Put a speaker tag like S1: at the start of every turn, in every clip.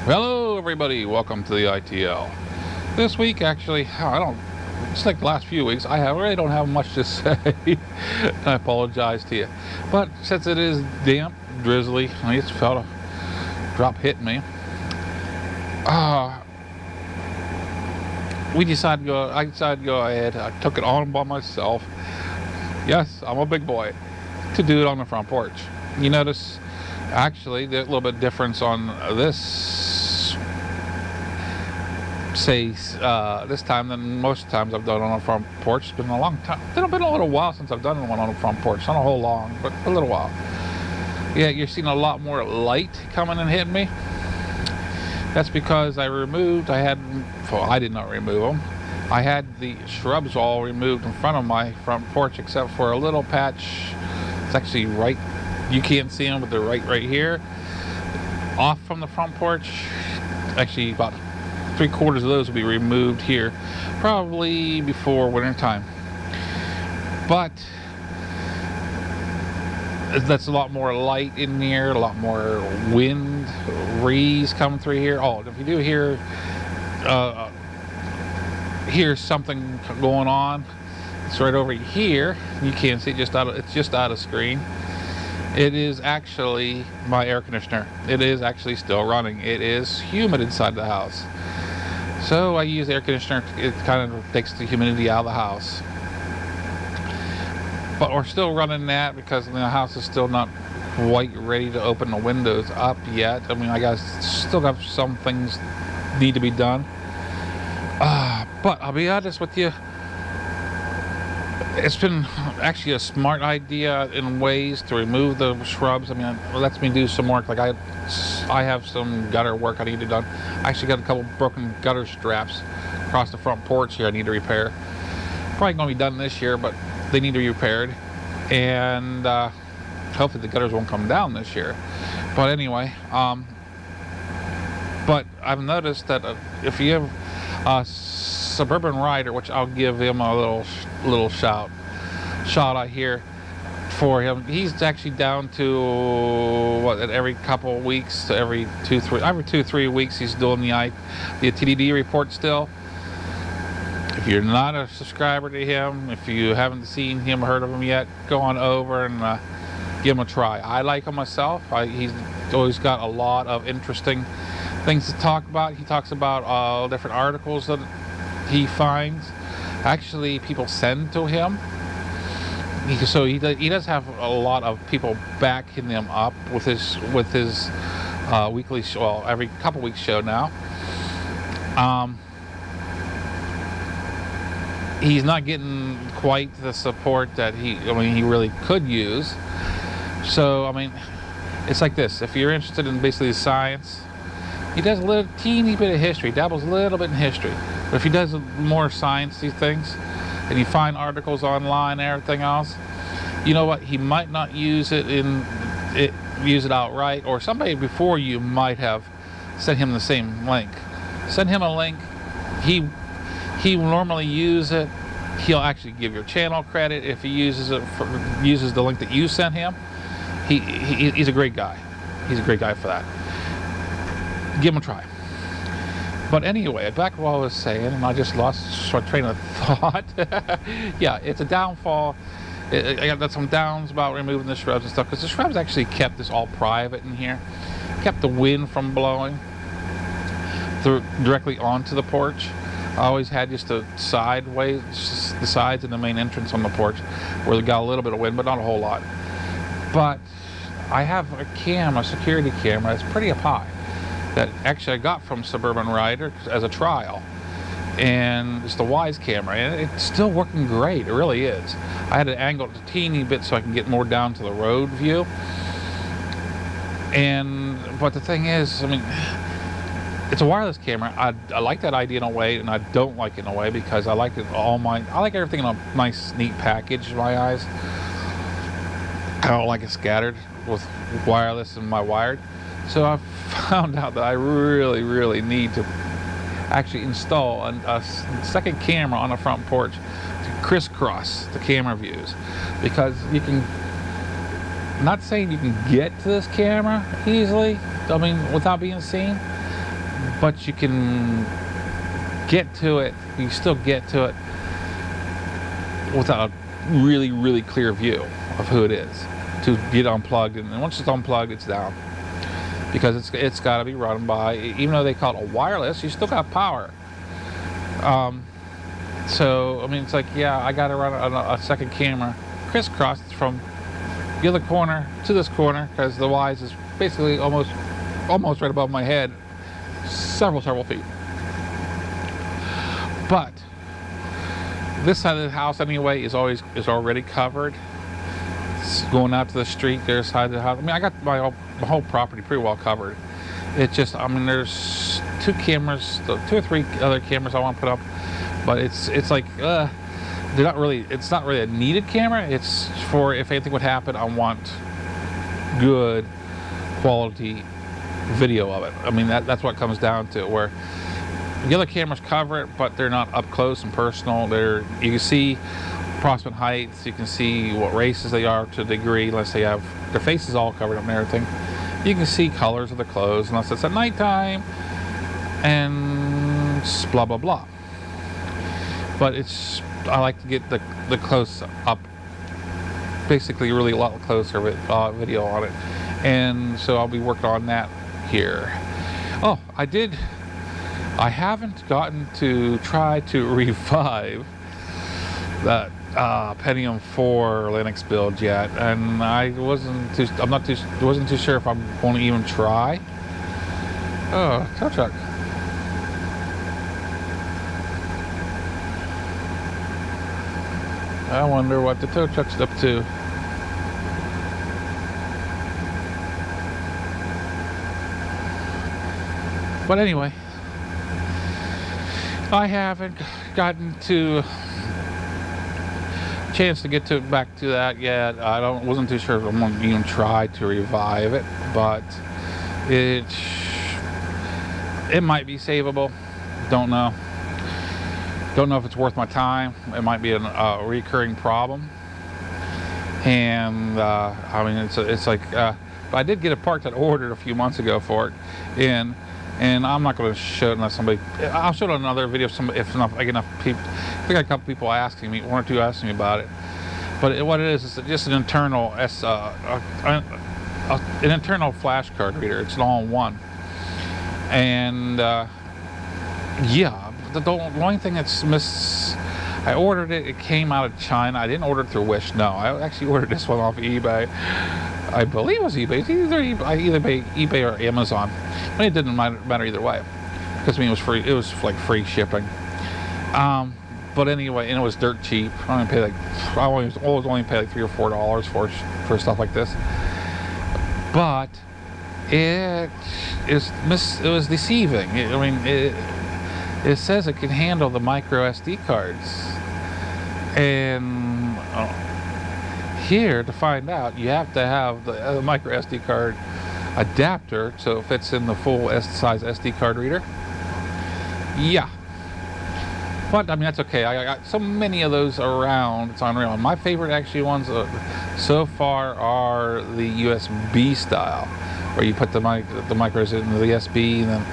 S1: Hello everybody, welcome to the ITL. This week actually, it's like the last few weeks, I really don't have much to say. I apologize to you. But since it is damp, drizzly, I just felt a drop hit me. I decided to go ahead. I took it on by myself. Yes, I'm a big boy. To do it on the front porch. You notice, actually, there's a little bit difference on this, this time than most times I've done on the front porch. It's been a long time. It's been a little while since I've done one on the front porch. Not a whole long, but a little while. Yeah, you're seeing a lot more light coming and hitting me. That's because I did not remove them. I had the shrubs all removed in front of my front porch except for a little patch. It's actually right, you can't see them, but they're right here. Off from the front porch. Actually, about 3/4 of those will be removed here, probably before winter time. But that's a lot more light in here, a lot more wind, breeze coming through here. Oh, if you do hear something going on, it's right over here. You can't see it, it's just out of screen. It is actually my air conditioner. It is actually still running. It is humid inside the house. So I use the air conditioner. It kind of takes the humidity out of the house. But we're still running that because the house is still not quite ready to open the windows up yet. I mean, still got some things need to be done. But I'll be honest with you, it's been actually a smart idea in ways to remove the shrubs. I mean, it lets me do some work. Like I have some gutter work I need to do done. I actually got a couple broken gutter straps across the front porch here I need to repair. Probably going to be done this year, but they need to be repaired. And hopefully the gutters won't come down this year. But anyway, but I've noticed that if you have a suburban rider, which I'll give him a little shout out here for him. He's actually down to every couple of weeks to every 2-3 weeks he's doing the TDD report still. If you're not a subscriber to him, if you haven't seen him, heard of him yet, go on over and give him a try. I like him myself. He's always got a lot of interesting things to talk about. He talks about different articles that he finds. Actually, people send to him. So he does have a lot of people backing him up with his weekly show, well, every couple weeks show now. He's not getting quite the support that he really could use. So I mean, it's like this. If you're interested in basically science, he does a teeny bit of history, dabbles a little bit in history. But if he does more sciencey things, and you find articles online and everything else, you know what? He might not use it outright, or somebody before you might have sent him the same link. Send him a link. He will normally use it. He'll actually give your channel credit if he uses the link that you sent him. He's a great guy. He's a great guy for that. Give him a try. But anyway, back to what I was saying, and I just lost my train of thought. Yeah, it's a downfall. I got some downs about removing the shrubs and stuff, because the shrubs actually kept this all private in here. Kept the wind from blowing directly onto the porch. I always had just the sideways, just the sides and the main entrance on the porch, where they got a little bit of wind, but not a whole lot. But I have a security camera. It's pretty up high, that actually I got from Suburban Rider as a trial, and it's the Wise camera, and it's still working great. It really is. I had to angle it a teeny bit so I can get more down to the road view. But the thing is, I mean, it's a wireless camera. I like that idea in a way, and I don't like it in a way, because I like everything in a nice, neat package in my eyes. I don't like it scattered with wireless and my wired. So I found out that I really, really need to actually install a second camera on the front porch to crisscross the camera views, because you can, I'm not saying you can get to this camera easily, I mean, without being seen, but you can get to it. You still get to it without a really, really clear view of who it is to get unplugged. And once it's unplugged, it's down, because it's got to be run by, even though they call it a wireless, you still got power. So I mean, it's like, yeah, I got to run a second camera crisscross from the other corner to this corner, because the Wise is basically almost right above my head, several feet. But this side of the house anyway is already covered. It's going out to the street, their side of the house. I mean, I got my whole property pretty well covered. It just, I mean, there's two or three other cameras I want to put up, but it's like they're not really. It's not really a needed camera. It's for if anything would happen, I want good quality video of it. I mean, that's what it comes down to. Where the other cameras cover it, but they're not up close and personal. You can see approximate heights. You can see what races they are to a degree, unless they have their faces all covered up and everything. You can see colors of the clothes, unless it's at nighttime, and blah blah blah. But I like to get the close up, basically really a lot closer video on it, and so I'll be working on that here. Oh, I haven't gotten to try to revive that Pentium 4 Linux build yet, and I wasn't too sure if I'm going to even try. Oh, tow truck. I wonder what the tow truck's up to. But anyway, I haven't gotten to chance to get back to that yet. Wasn't too sure if I'm going to even try to revive it, but it might be savable. Don't know if it's worth my time. It might be a recurring problem, and I mean, it's like but I did get a part that I ordered a few months ago for it, and I'm not going to show it unless somebody. I'll show it on another video if enough people. I think I got a couple people asking me, one or two asking me about it. But what it is just an internal an internal flash card reader. It's an all-in-one, and yeah. The only thing that's I ordered it. It came out of China. I didn't order it through Wish. No, I actually ordered this one off eBay. I believe it was eBay. It's either eBay or Amazon. But it didn't matter either way, because I mean it was free. It was like free shipping. But anyway, and it was dirt cheap. I always only pay like $3 or $4 for stuff like this. But it was deceiving. I mean it says it can handle the micro SD cards, and here to find out you have to have the micro SD card adapter so it fits in the full size SD card reader. Yeah, but I mean that's okay. I got so many of those around, it's unreal. And my favorite actually ones so far are the USB style, where you put the micros into the USB and then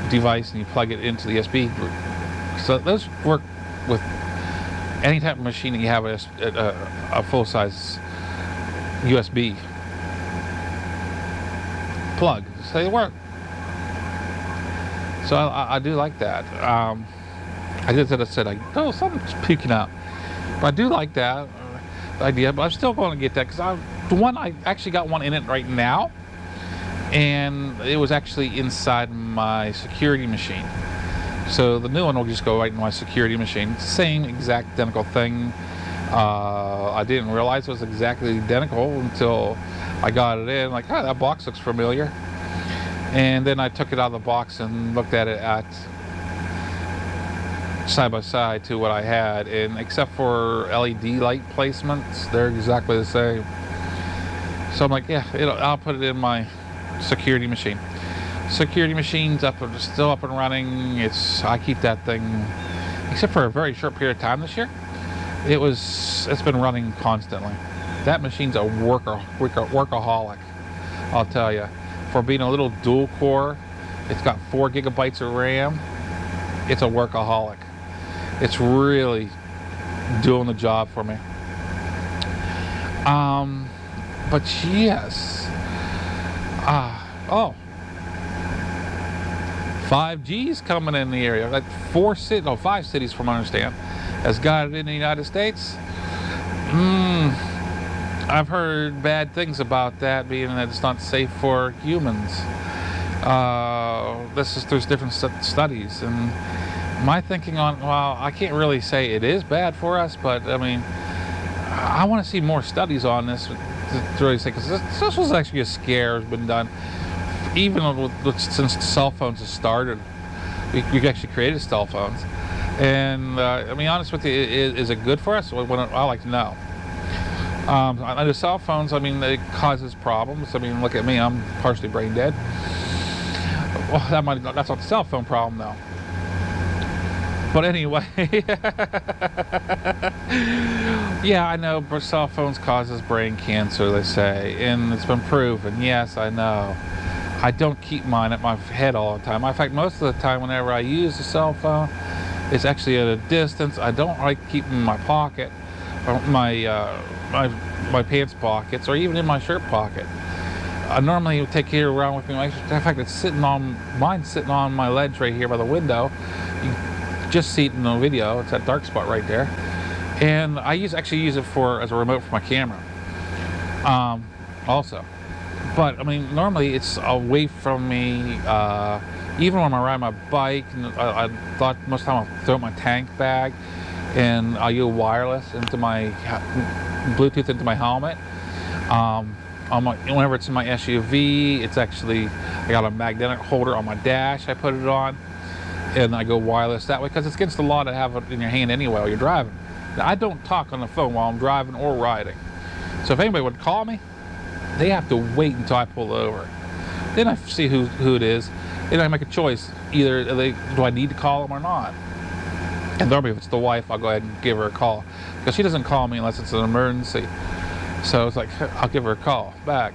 S1: device and you plug it into the USB. So those work with any type of machine that you have a full-size USB plug. So they work. So I do like that. I just said something's peeking out. But I do like that idea. But I'm still going to get that, because I actually got one in it right now. And it was actually inside my security machine. So the new one will just go right in my security machine. Same exact identical thing. I didn't realize it was exactly identical until I got it in. Like, that box looks familiar. And then I took it out of the box and looked at it side by side to what I had. And except for LED light placements, they're exactly the same. So I'm like, yeah, I'll put it in my security machine. Security machine's still up and running. I keep that thing, except for a very short period of time this year. It's been running constantly. That machine's a workaholic, I'll tell you. For being a little dual core It's got 4 gigabytes of RAM. It's a workaholic. It's really doing the job for me. But yes. Oh. 5G's coming in the area. Like 5 cities from what I understand has got it in the United States. I've heard bad things about that, being that it's not safe for humans. There's different studies, and my thinking on, well, I can't really say it is bad for us, but I mean, I want to see more studies on this to really say, because this was actually a scare has been done, even since cell phones have started. We actually created cell phones, and I mean, honest with you, is it good for us? I like to know. I know cell phones, I mean, it causes problems. I mean, look at me, I'm partially brain dead. Well, that's not the cell phone problem, though. But anyway, yeah, I know cell phones causes brain cancer, they say, and it's been proven. Yes, I know. I don't keep mine at my head all the time. In fact, most of the time, whenever I use a cell phone, it's actually at a distance. I don't like keeping in my pocket, or my pants pockets, or even in my shirt pocket. I normally take it around with me. In fact, mine's sitting on my ledge right here by the window. You just see it in the video. It's that dark spot right there. And I actually use it as a remote for my camera. Also. But I mean, normally it's away from me. Even when I ride my bike, I thought most of the time I'll throw it in my tank bag, and I'll use wireless into my Bluetooth into my helmet. Whenever it's in my SUV, it's actually, I got a magnetic holder on my dash. I put it on, and I go wireless that way, because it's against the law to have it in your hand anyway while you're driving. Now, I don't talk on the phone while I'm driving or riding. So if anybody would call me, they have to wait until I pull over. Then I see who it is, and I make a choice. Either do I need to call them or not? And normally if it's the wife, I'll go ahead and give her a call, because she doesn't call me unless it's an emergency. So it's like, I'll give her a call back.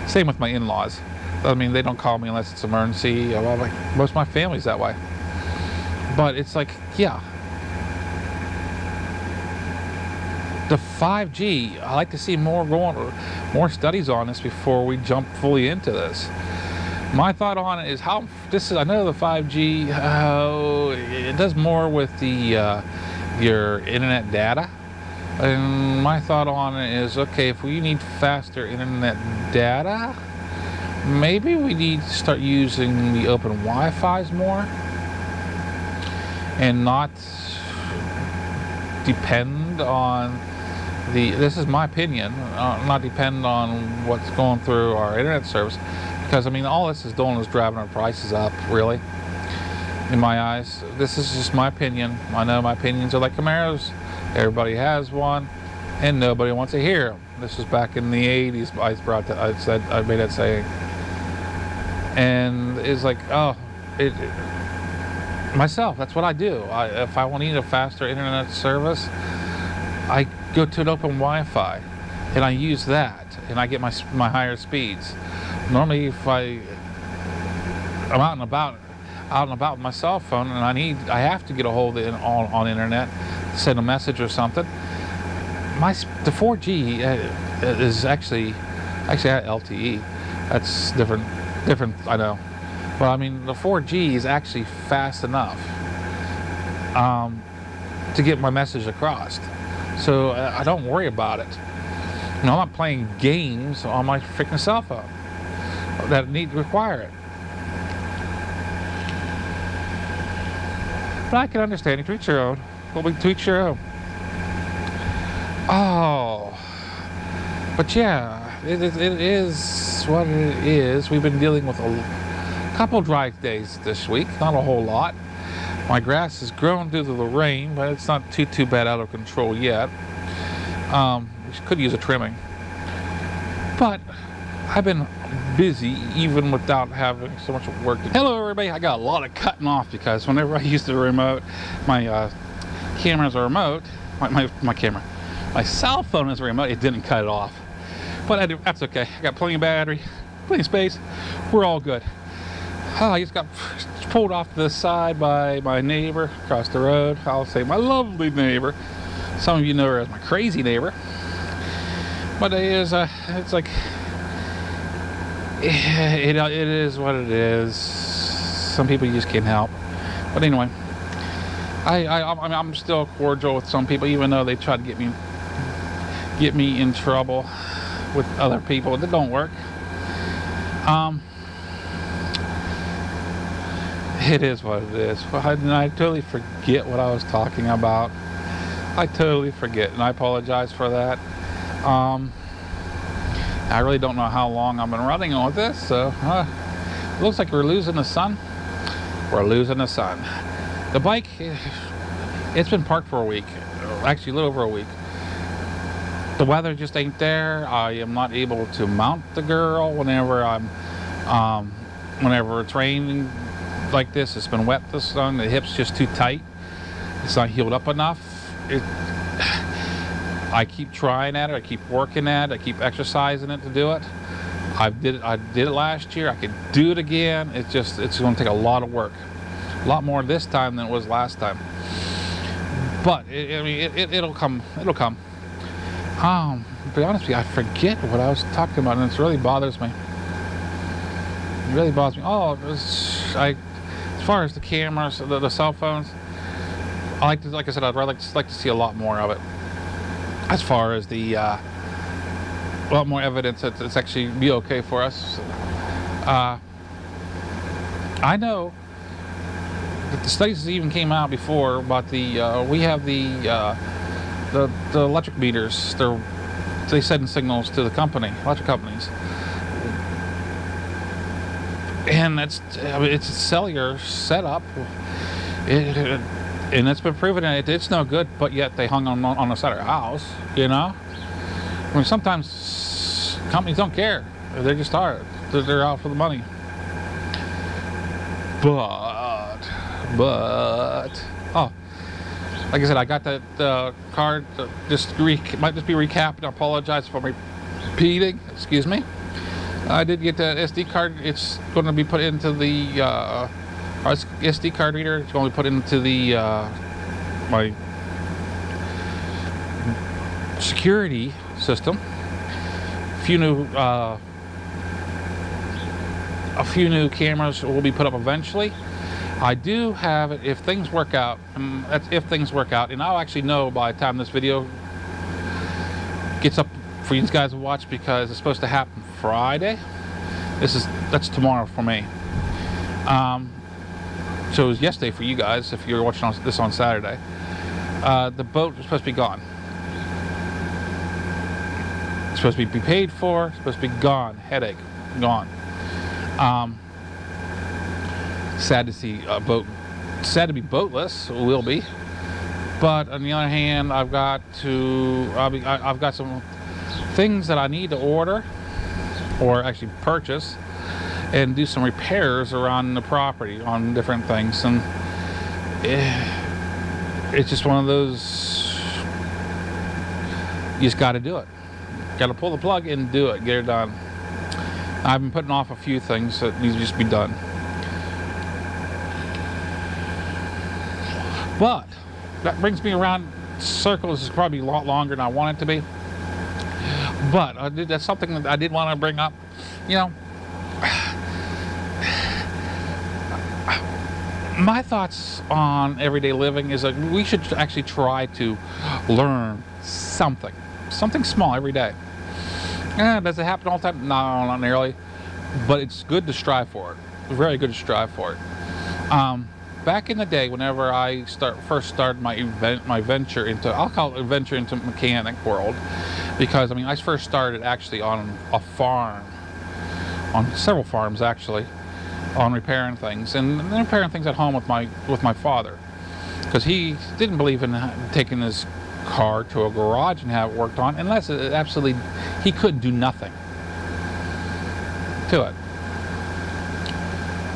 S1: Same with my in-laws. I mean, they don't call me unless it's an emergency. Well, like, most of my family's that way. But it's like, yeah. The 5G, I like to see more studies on this before we jump fully into this. My thought on it is I know the 5G, it does more with your internet data. And my thought on it is, okay, if we need faster internet data, maybe we need to start using the open Wi-Fi's more and not depend on this is my opinion, not depend on what's going through our internet service, because I mean, all this is doing is driving our prices up, really, in my eyes. This is just my opinion. I know my opinions are like Camaros. Everybody has one, and nobody wants to hear them. This was back in the 80s. I made that saying, and it's like, myself. That's what I do. If I need a faster internet service, I go to an open Wi-Fi, and I use that, and I get my higher speeds. Normally, if I'm out and about with my cell phone, and I have to get a hold of it on internet, send a message or something. The 4G is actually at LTE. That's different. I know, but I mean, the 4G is actually fast enough to get my message across. So I don't worry about it. I'm not playing games on my freaking cell phone that require it. But I can understand. You to each your own. Well, we to each your own. Oh, but yeah, it is what it is. We've been dealing with a couple dry days this week. Not a whole lot. My grass has grown due to the rain, but it's not too bad out of control yet. We could use a trimming. But I've been busy even without having so much work to do. Hello everybody, I got a lot of cutting off because whenever I use the remote, my camera's a remote, my cell phone is a remote, it didn't cut it off. But that's okay, I got plenty of battery, plenty of space, we're all good. Oh, I just got pulled off to the side by my neighbor across the road. I'll say my lovely neighbor. Some of you know her as my crazy neighbor. But it is, it's like, it is what it is. Some people you just can't help. But anyway, I'm still cordial with some people, even though they try to get me in trouble with other people. That don't work. It is what it is. I totally forget what I was talking about. I totally forget, and I apologize for that. I really don't know how long I've been running on with this, so looks like we're losing the sun. We're losing the sun. The bike, it's been parked for a week, actually a little over a week. The weather just ain't there. I am not able to mount the girl whenever whenever it's raining like this. It's been wet this sun. The hip's just too tight. It's not healed up enough. I keep trying at it. I keep working at it. I keep exercising it to do it. I did it last year. I could do it again. It's going to take a lot of work, a lot more this time than it was last time. But it'll come. It'll come. To be honest with you, I forget what I was talking about, and it really bothers me. It really bothers me. Oh, as far as the cameras, the cell phones, like I said, I'd rather like to see a lot more of it. As far as the a lot more evidence that it's actually be okay for us. I know that the studies even came out before about the we have the electric meters. They send signals to the electric companies, and it's a cellular setup. And it's been proven that it's no good, but yet they hung on the side of our house, you know? I mean, sometimes companies don't care. They just are. They're out for the money. But, oh, like I said, I got the card. Might just be recapping. I apologize for repeating. Excuse me. I did get the SD card. It's going to be put into the our SD card reader. It's going to be put into the my security system. A few new cameras will be put up eventually. I do have it if things work out. That's if things work out, and I'll actually know by the time this video gets up for you guys to watch, because it's supposed to happen Friday. That's tomorrow for me. So it was yesterday for you guys if you're watching this on Saturday. The boat is supposed to be gone. It's supposed to be paid for. It's supposed to be gone. Headache, gone. Sad to see a boat. Sad to be boatless. It will be. But on the other hand, I've got some things that I need to order, or actually purchase, and do some repairs around the property on different things, and it's just one of those, you just got to do it. Got to pull the plug and do it, get it done. I've been putting off a few things that need to just be done. But that brings me around circles. Is probably a lot longer than I want it to be. But that's something that I did want to bring up. You know, my thoughts on everyday living is that we should actually try to learn something small every day. Does it happen all the time? No, not nearly. But it's good to strive for it. Very good to strive for it. Back in the day, whenever I first started my venture into, I'll call it a venture into mechanic world, because I mean I first started actually on a farm, on several farms actually, on repairing things, and repairing things at home with my father, because he didn't believe in taking his car to a garage and have it worked on unless it absolutely he couldn't do nothing to it.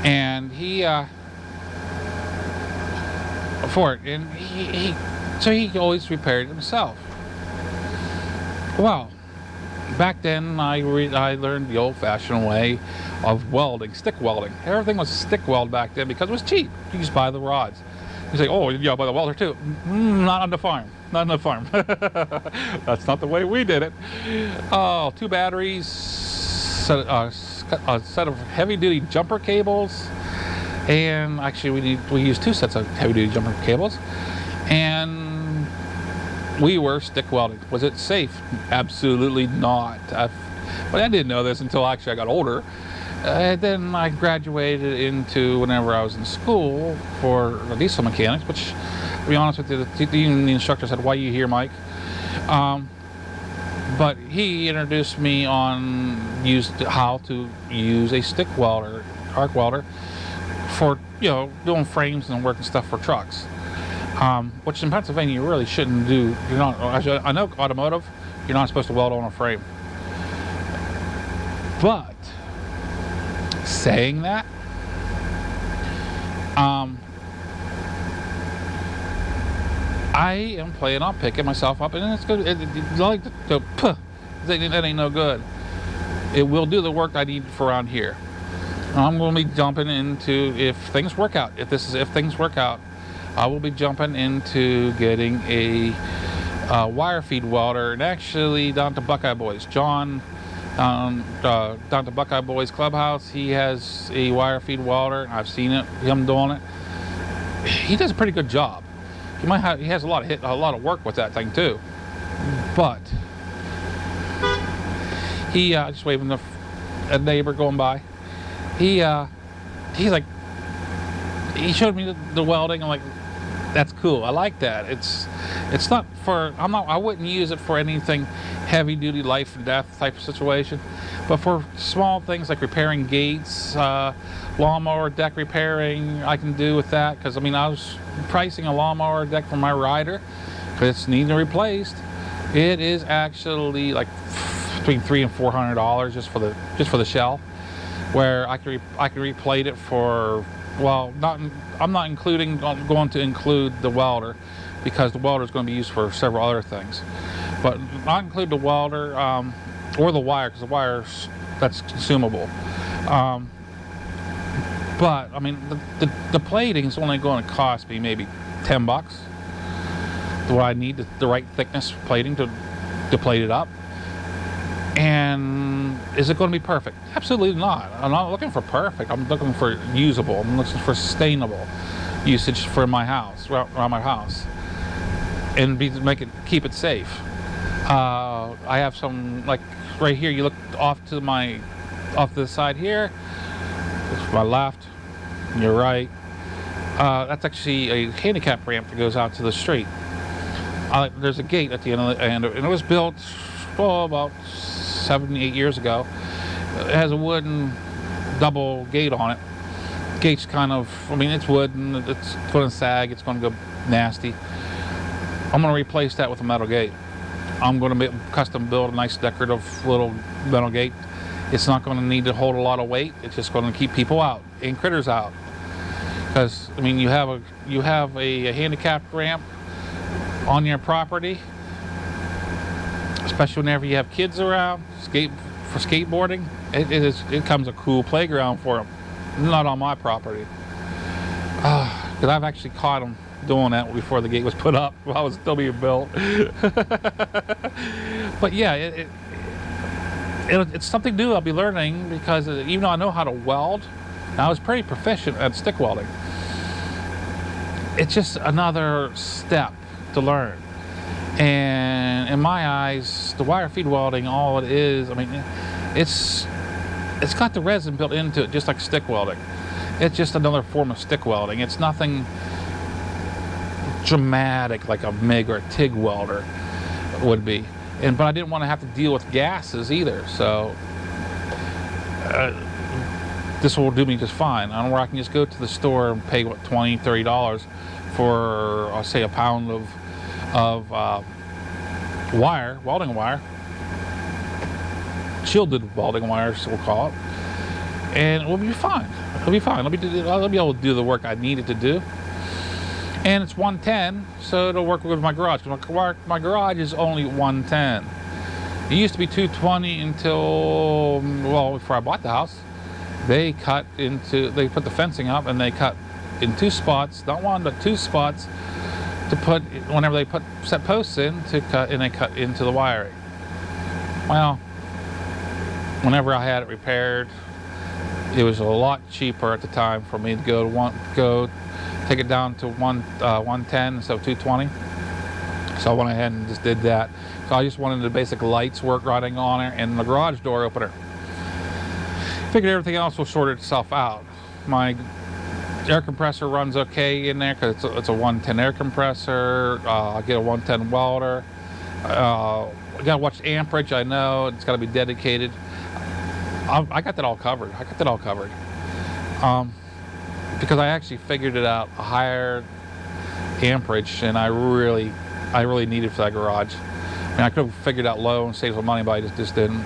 S1: And he for it, and he always repaired it himself. Well, back then I learned the old-fashioned way of welding, stick welding. Everything was stick weld back then because it was cheap. You just buy the rods. You say, oh, yeah, buy the welder too. Not on the farm. Not on the farm. That's not the way we did it. Oh, 2 batteries, a set of heavy-duty jumper cables, and actually we used 2 sets of heavy-duty jumper cables, and we were stick welding. Was it safe? Absolutely not. But I didn't know this until actually I got older. And then I graduated into whenever I was in school for diesel mechanics, which, to be honest with you, the instructor said, "Why are you here, Mike?" But he introduced me on how to use a stick welder, arc welder, for doing frames and work and stuff for trucks. Which in Pennsylvania you really shouldn't do. You're not. I know automotive, you're not supposed to weld on a frame. But saying that, I am planning on picking myself up, and it's good. That ain't no good. It will do the work I need for around here. I'm going to be jumping into, if things work out, if things work out, I will be jumping into getting a wire feed welder, and actually down to Buckeye Boys. John, down to Buckeye Boys Clubhouse, he has a wire feed welder. I've seen him doing it. He does a pretty good job. He has a lot of work with that thing too. But he just waving a neighbor going by. He showed me the welding. I'm like, that's cool. I like that. It's not for, I wouldn't use it for anything heavy duty life and death type of situation, but for small things like repairing gates, lawnmower deck repairing, I can do with that. Because I mean, I was pricing a lawnmower deck for my rider because it's needing replaced. It is actually like between $300 and $400 just for the shell, where I could replate it for, well, I'm not going to include the welder, because the welder is going to be used for several other things, but not include the welder or the wire, because the wire's, that's consumable. But I mean, the plating is only going to cost me maybe $10. Do I need the right thickness plating to plate it up? And is it going to be perfect? Absolutely not. I'm not looking for perfect. I'm looking for usable. I'm looking for sustainable usage for my house, around my house, and keep it safe. I have some, like right here. You look off to the side here. It's my left. Your right. That's actually a handicap ramp that goes out to the street. There's a gate at the end and it was built about 7-8 years ago. It has a wooden double gate on it. Gate's kind of, I mean, it's wood and it's going to sag. It's going to go nasty. I'm going to replace that with a metal gate. I'm going to custom build a nice decorative little metal gate. It's not going to need to hold a lot of weight. It's just going to keep people out and critters out. Because I mean, you have a handicapped ramp on your property, especially whenever you have kids around for skateboarding. It becomes a cool playground for them. Not on my property, because I've actually caught them doing that before the gate was put up while it was still being built. But yeah, it's something new I'll be learning, because even though I know how to weld, I was pretty proficient at stick welding. It's just another step to learn. And in my eyes, the wire feed welding, all it is, I mean, it's got the resin built into it, just like stick welding. It's just another form of stick welding. It's nothing dramatic like a MIG or a TIG welder would be. But I didn't want to have to deal with gases either, so this will do me just fine. I don't know where I can just go to the store and pay what, $20, $30 for, I'll say, a pound of wire, welding wire, shielded welding wires, we'll call it, and it will be fine. It'll be fine. I'll be able to do the work I needed to do. And it's 110, so it'll work with my garage. My garage is only 110. It used to be 220 until, well, before I bought the house. They put the fencing up and they cut in 2 spots, not 1, but 2 spots to put, whenever they set posts in, to cut, and they cut into the wiring. Well, whenever I had it repaired, it was a lot cheaper at the time for me to go take it down to 110 instead of 220. So I went ahead and just did that. So I just wanted the basic lights work running on it and the garage door opener. Figured everything else will sort itself out. My air compressor runs okay in there because it's a 110 air compressor. I get a 110 welder. I gotta watch the amperage. I know it's got to be dedicated. I got that all covered. Because I actually figured it out a higher amperage, and I really needed for that garage. I mean, I could have figured out low and saved some money, but I just didn't.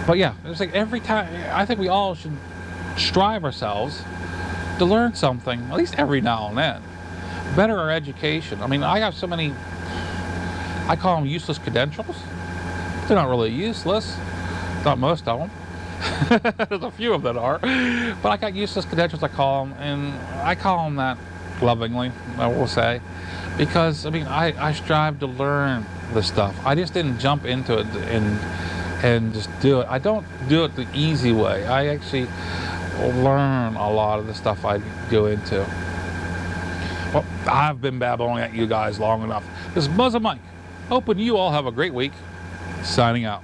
S1: But yeah, it's like every time, I think we all should strive ourselves to learn something, at least every now and then. Better our education. I mean, I have so many, I call them useless credentials. They're not really useless. Not most of them. There's a few of them that are. But I got useless credentials, I call them, and I call them that lovingly, I will say. Because, I mean, I strive to learn the stuff. I just didn't jump into it and just do it. I don't do it the easy way. I actually learn a lot of the stuff I go into. Well, I've been babbling at you guys long enough. This is MuzzleMike. Hoping you all have a great week. Signing out.